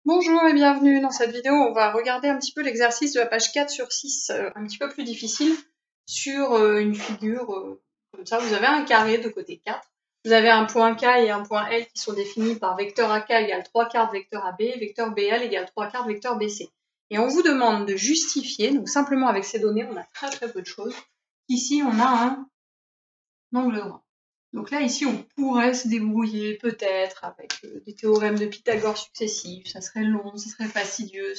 Bonjour et bienvenue. Dans cette vidéo, on va regarder un petit peu l'exercice de la page 4 sur 6, un petit peu plus difficile, sur une figure comme ça. Vous avez un carré de côté 4. Vous avez un point K et un point L qui sont définis par vecteur AK égale 3/4 vecteur AB, vecteur BL égale 3/4 vecteur BC. Et on vous demande de justifier, donc simplement avec ces données, on a très peu de choses. Ici, on a un angle droit. Donc là, ici, on pourrait se débrouiller peut-être avec des théorèmes de Pythagore successifs. Ça serait long, ça serait fastidieux.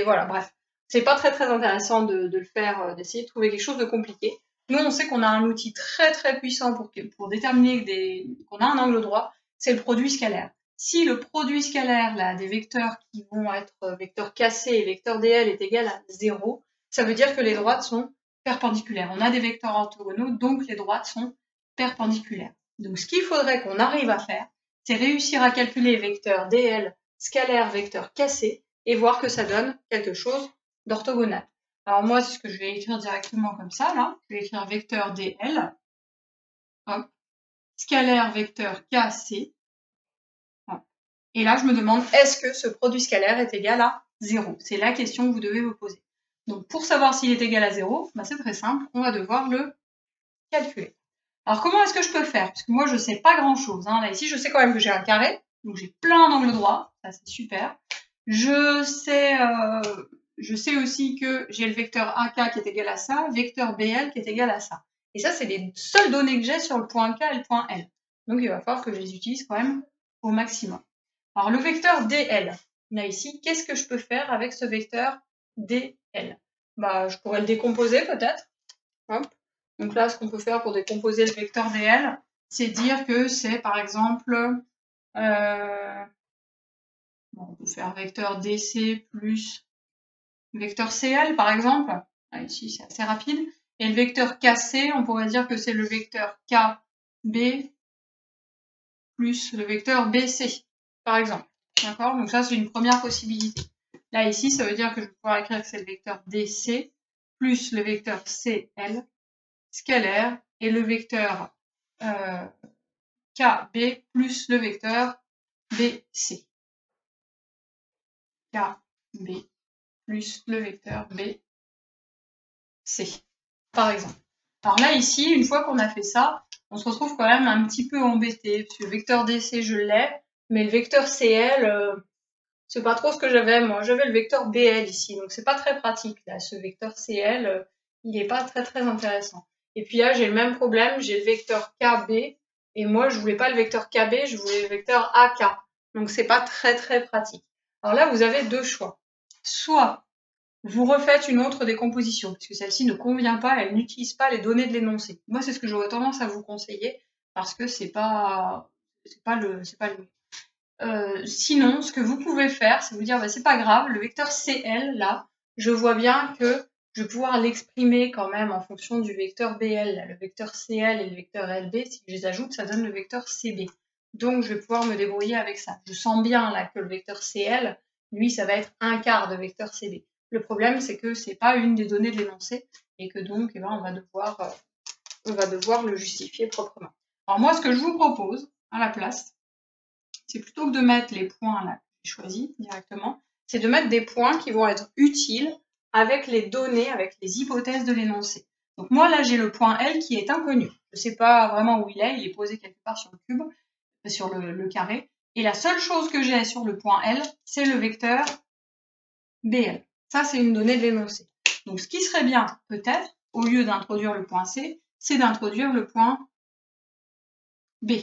Voilà, bref. C'est pas très intéressant de le faire, d'essayer de trouver quelque chose de compliqué. Nous, on sait qu'on a un outil très puissant pour déterminer qu'on a un angle droit, c'est le produit scalaire. Si le produit scalaire là, des vecteurs qui vont être vecteur KC et vecteur DL est égal à 0, ça veut dire que les droites sont perpendiculaires. On a des vecteurs orthogonaux, donc les droites sont perpendiculaires. Donc ce qu'il faudrait qu'on arrive à faire, c'est réussir à calculer vecteur DL scalaire vecteur KC et voir que ça donne quelque chose d'orthogonal. Alors moi, c'est ce que je vais écrire directement comme ça, là. Je vais écrire vecteur DL, hop, scalaire vecteur KC. Hop. Et là, je me demande, est-ce que ce produit scalaire est égal à 0? C'est la question que vous devez vous poser. Donc pour savoir s'il est égal à 0, bah, c'est très simple, on va devoir le calculer. Alors comment est-ce que je peux faire? Parce que moi, je ne sais pas grand-chose. Là, ici, je sais quand même que j'ai un carré, donc j'ai plein d'angles droits, ça c'est super. Je sais aussi que j'ai le vecteur AK qui est égal à ça, vecteur BL qui est égal à ça. Et ça, c'est les seules données que j'ai sur le point K et le point L. Donc il va falloir que je les utilise quand même au maximum. Alors le vecteur DL, là ici, qu'est-ce que je peux faire avec ce vecteur DL? Bah, je pourrais le décomposer peut-être. Hop. Donc là, ce qu'on peut faire pour décomposer le vecteur DL, c'est dire que c'est par exemple, on peut faire vecteur DC plus vecteur CL par exemple. Là, ici, c'est assez rapide. Et le vecteur KC, on pourrait dire que c'est le vecteur KB plus le vecteur BC, par exemple. D'accord? Donc ça, c'est une première possibilité. Là, ici, ça veut dire que je vais pouvoir écrire que c'est le vecteur DC plus le vecteur CL scalaire et le vecteur KB plus le vecteur BC. KB plus le vecteur BC, par exemple. Alors là, ici, une fois qu'on a fait ça, on se retrouve quand même un petit peu embêté, parce que le vecteur DC, je l'ai, mais le vecteur CL, c'est pas trop ce que j'avais, moi. J'avais le vecteur BL ici, donc c'est pas très pratique, là. Ce vecteur CL, il est pas très intéressant. Et puis là, j'ai le même problème, j'ai le vecteur KB, et moi, je voulais pas le vecteur KB, je voulais le vecteur AK. Donc c'est pas très pratique. Alors là, vous avez deux choix. Soit vous refaites une autre décomposition, puisque celle-ci ne convient pas, elle n'utilise pas les données de l'énoncé. Moi, c'est ce que j'aurais tendance à vous conseiller, parce que c'est pas le mieux. Sinon, ce que vous pouvez faire, c'est vous dire, bah, c'est pas grave, le vecteur CL, là, je vois bien que je vais pouvoir l'exprimer quand même en fonction du vecteur BL. Là, le vecteur CL et le vecteur LB, si je les ajoute, ça donne le vecteur CB. Donc, je vais pouvoir me débrouiller avec ça. Je sens bien là que le vecteur CL, lui, ça va être un quart de vecteur CB. Le problème, c'est que c'est pas une des données de l'énoncé et que donc, eh ben, on va devoir le justifier proprement. Alors moi, ce que je vous propose, à la place, c'est plutôt que de mettre les points là que j'ai choisis directement, c'est de mettre des points qui vont être utiles avec les données, avec les hypothèses de l'énoncé. Donc moi là j'ai le point L qui est inconnu. Je ne sais pas vraiment où il est posé quelque part sur le cube, sur le carré. Et la seule chose que j'ai sur le point L, c'est le vecteur BL. Ça c'est une donnée de l'énoncé. Donc ce qui serait bien peut-être, au lieu d'introduire le point C, c'est d'introduire le point B.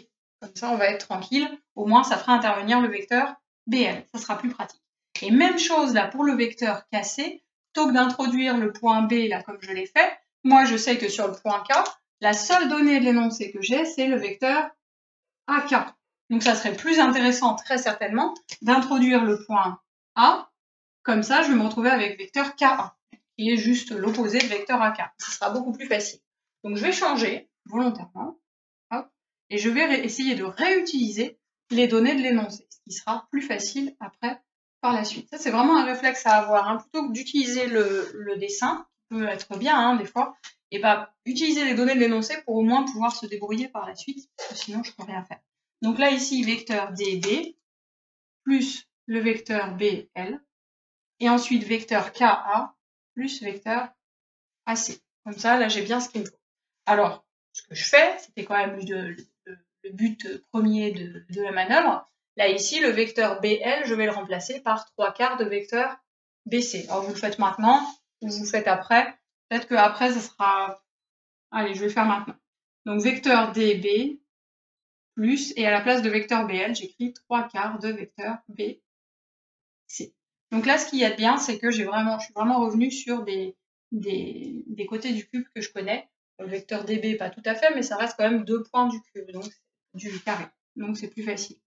Comme ça, on va être tranquille. Au moins, ça fera intervenir le vecteur BL. Ça sera plus pratique. Et même chose là pour le vecteur KC. Plutôt que d'introduire le point B là comme je l'ai fait, moi je sais que sur le point K, la seule donnée de l'énoncé que j'ai, c'est le vecteur AK. Donc ça serait plus intéressant, très certainement, d'introduire le point A. Comme ça, je vais me retrouver avec vecteur K1, qui est juste l'opposé de vecteur AK. Ce sera beaucoup plus facile. Donc je vais changer volontairement. Et je vais essayer de réutiliser les données de l'énoncé, ce qui sera plus facile après par la suite. Ça, c'est vraiment un réflexe à avoir. Hein. Plutôt que d'utiliser le dessin, qui peut être bien hein, des fois, et bah, utiliser les données de l'énoncé pour au moins pouvoir se débrouiller par la suite, parce que sinon, je ne peux rien faire. Donc là, ici, vecteur DB plus le vecteur BL, et ensuite vecteur KA plus vecteur AC. Comme ça, là, j'ai bien ce qu'il me faut. Alors, ce que je fais, c'était quand même le but premier de la manœuvre. Là, ici, le vecteur BL, je vais le remplacer par 3/4 de vecteur BC. Alors, vous le faites maintenant ou vous le faites après. Peut-être qu'après, ça sera... Allez, je vais le faire maintenant. Donc, vecteur DB plus, et à la place de vecteur BL, j'écris 3/4 de vecteur BC. Donc là, ce qu'il y a de bien, c'est que je suis vraiment revenue sur des côtés du cube que je connais. Le vecteur DB, pas tout à fait, mais ça reste quand même 2 points du cube, donc du carré. Donc c'est plus facile.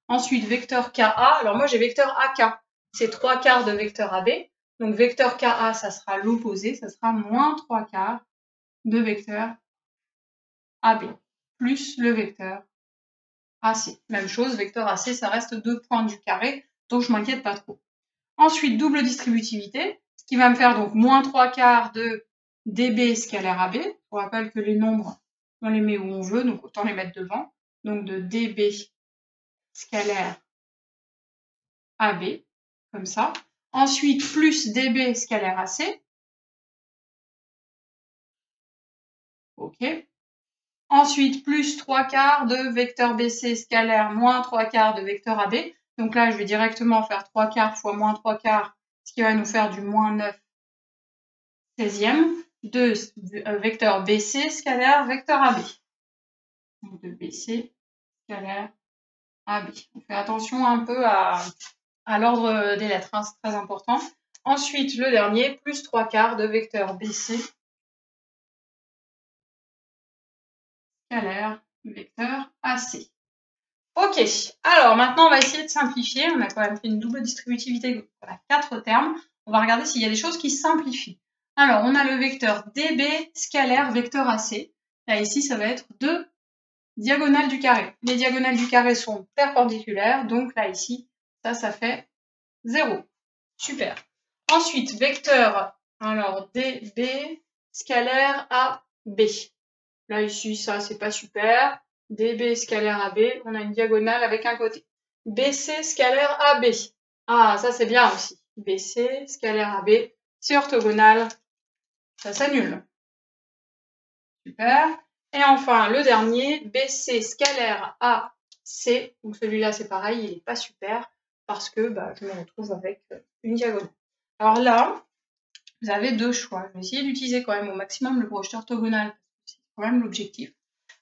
Ensuite, vecteur KA. Alors moi, j'ai vecteur AK. C'est 3/4 de vecteur AB. Donc vecteur KA, ça sera l'opposé. Ça sera moins 3/4 de vecteur AB. Plus le vecteur AC. Même chose, vecteur AC, ça reste 2 points du carré. Donc je m'inquiète pas trop. Ensuite, double distributivité, ce qui va me faire donc moins 3/4 de dB scalaire AB. Je vous rappelle que les nombres, on les met où on veut, donc autant les mettre devant. Donc de dB scalaire AB, comme ça. Ensuite, plus dB scalaire AC. OK. Ensuite, plus 3/4 de vecteur BC scalaire moins 3/4 de vecteur AB. Donc là, je vais directement faire 3/4 fois moins 3/4, ce qui va nous faire du moins 9/16e de vecteur BC scalaire vecteur AB. Donc de BC scalaire AB. On fait attention un peu à l'ordre des lettres, hein, c'est très important. Ensuite, le dernier, plus 3/4 de vecteur BC scalaire vecteur AC. Ok, alors maintenant on va essayer de simplifier. On a quand même fait une double distributivité, on a 4 termes. On va regarder s'il y a des choses qui simplifient. Alors on a le vecteur DB scalaire vecteur AC. Là ici ça va être 2 diagonales du carré. Les diagonales du carré sont perpendiculaires, donc là ici ça fait 0. Super. Ensuite vecteur, alors DB scalaire AB. Là ici ça c'est pas super. DB scalaire AB, on a une diagonale avec un côté. BC scalaire AB. Ah, ça c'est bien aussi. BC scalaire AB, c'est orthogonal. Ça s'annule. Super. Et enfin, le dernier, BC scalaire AC. Donc celui-là c'est pareil, il n'est pas super parce que je me retrouve avec une diagonale. Alors là, vous avez 2 choix. Je vais essayer d'utiliser quand même au maximum le projeté orthogonal. C'est quand même l'objectif.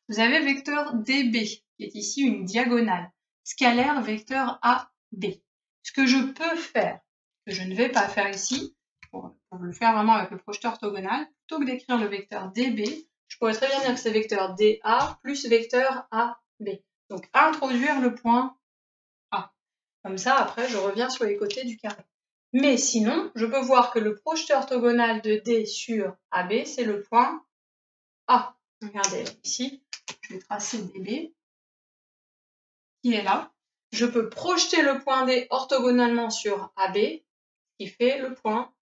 Vous avez vecteur DB, qui est ici une diagonale, scalaire vecteur AB. Ce que je peux faire, que je ne vais pas faire ici, pour le faire vraiment avec le projeteur orthogonal, plutôt que d'écrire le vecteur DB, je pourrais très bien dire que c'est vecteur DA plus vecteur AB. Donc introduire le point A. Comme ça, après, je reviens sur les côtés du carré. Mais sinon, je peux voir que le projeté orthogonal de D sur AB, c'est le point A. Regardez ici, je vais tracer DB, qui est là. Je peux projeter le point D orthogonalement sur AB, qui fait le point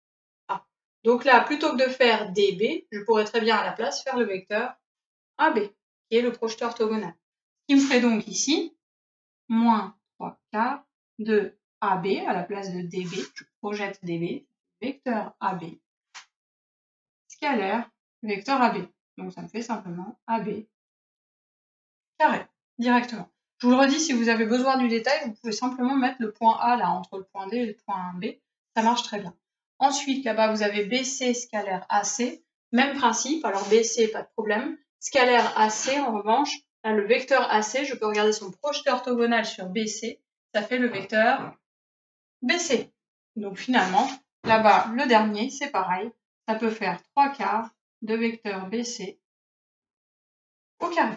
A. Donc là, plutôt que de faire DB, je pourrais très bien à la place faire le vecteur AB, qui est le projeté orthogonal. Ce qui me ferait donc ici, moins 3/4 de AB à la place de DB. Je projette DB, vecteur AB, scalaire, vecteur AB. Donc ça me fait simplement AB carré, directement. Je vous le redis, si vous avez besoin du détail, vous pouvez simplement mettre le point A là entre le point D et le point B. Ça marche très bien. Ensuite, là-bas, vous avez BC scalaire AC. Même principe. Alors BC, pas de problème. Scalaire AC, en revanche, là, le vecteur AC, je peux regarder son projeté orthogonal sur BC. Ça fait le vecteur BC. Donc finalement, là-bas, le dernier, c'est pareil. Ça peut faire 3/4 de vecteur BC au carré.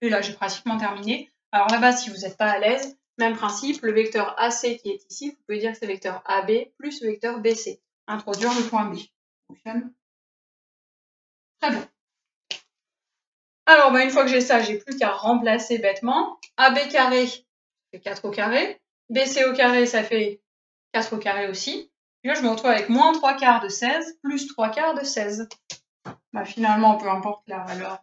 Et là, j'ai pratiquement terminé. Alors là-bas, si vous n'êtes pas à l'aise, même principe, le vecteur AC qui est ici, vous pouvez dire que c'est vecteur AB plus vecteur BC. Introduire le point B. Ça fonctionne très bien. Alors, une fois que j'ai ça, j'ai plus qu'à remplacer bêtement. AB carré, ça fait 4 au carré. BC au carré, ça fait 4 au carré aussi. Et là, je me retrouve avec moins 3/4 de 16 plus 3/4 de 16. Finalement, peu importe la valeur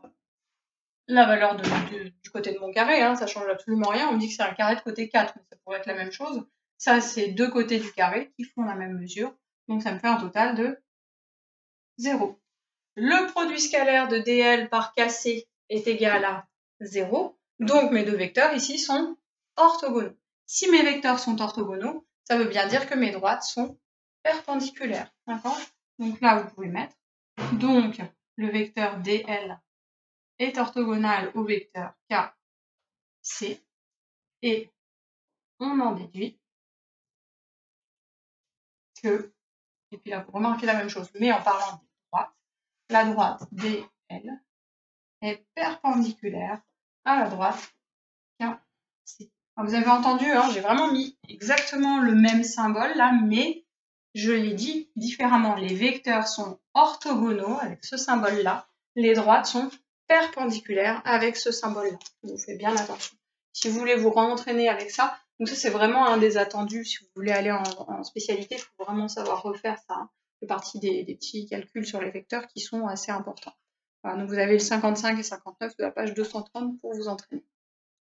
la valeur du côté de mon carré, hein, ça change absolument rien. On me dit que c'est un carré de côté 4, mais ça pourrait être la même chose. Ça, c'est deux côtés du carré qui font la même mesure. Donc ça me fait un total de 0. Le produit scalaire de dl par kc est égal à 0. Donc mes deux vecteurs ici sont orthogonaux. Si mes vecteurs sont orthogonaux, ça veut bien dire que mes droites sont perpendiculaires. D'accord? Donc là, vous pouvez mettre. Donc, le vecteur dl est orthogonal au vecteur kc. Et on en déduit que, et puis là, vous remarquez la même chose, mais en parlant des droites, la droite dl est perpendiculaire à la droite KC. Alors, vous avez entendu, hein, j'ai vraiment mis exactement le même symbole là, mais je l'ai dit différemment. Les vecteurs sont orthogonaux avec ce symbole-là. Les droites sont perpendiculaires avec ce symbole-là. Donc, faites bien attention. Si vous voulez vous rentraîner avec ça, donc ça c'est vraiment un des attendus. Si vous voulez aller en spécialité, il faut vraiment savoir refaire ça. Hein. Ça fait partie des petits calculs sur les vecteurs qui sont assez importants. Voilà, donc vous avez le 55 et 59 de la page 230 pour vous entraîner.